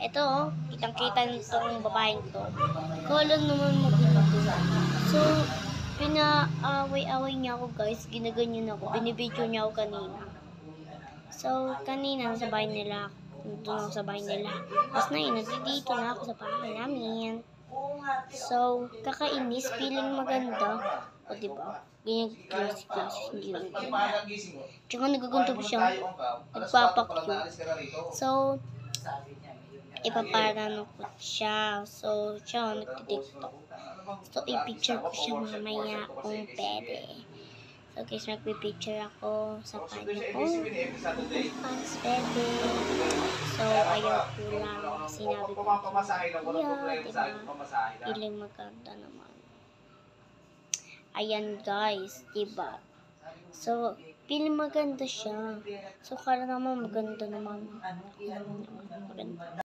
Ito, kitang-kita nitong babaeng to. Kala naman magulo. So, pinaaway-away niya ako guys. Ginaganyan ako. Binibidyo niya ako kanina. So, kanina sa bahay nila. Nandun ako sa bahay nila. Tapos na yun, nandito na ako sa bahay namin. So, kakainis. Feeling maganda. O, diba? Ganyan klase-klase. Hindi yun. Tsaka nagaganto pa siya. Nagpapakyo. So, ipaparano ko siya. So, siya nagtitiktok. So, i-picture ko siya mamaya kung pwede. So, guys, magpipicture ako sa kanya kung mas pwede. So, ayaw ko lang. Sinabi ko, yeah, diba? Piling maganda naman. Ayan, guys, diba? So, piling maganda siya. So, kala naman maganda naman. Maganda.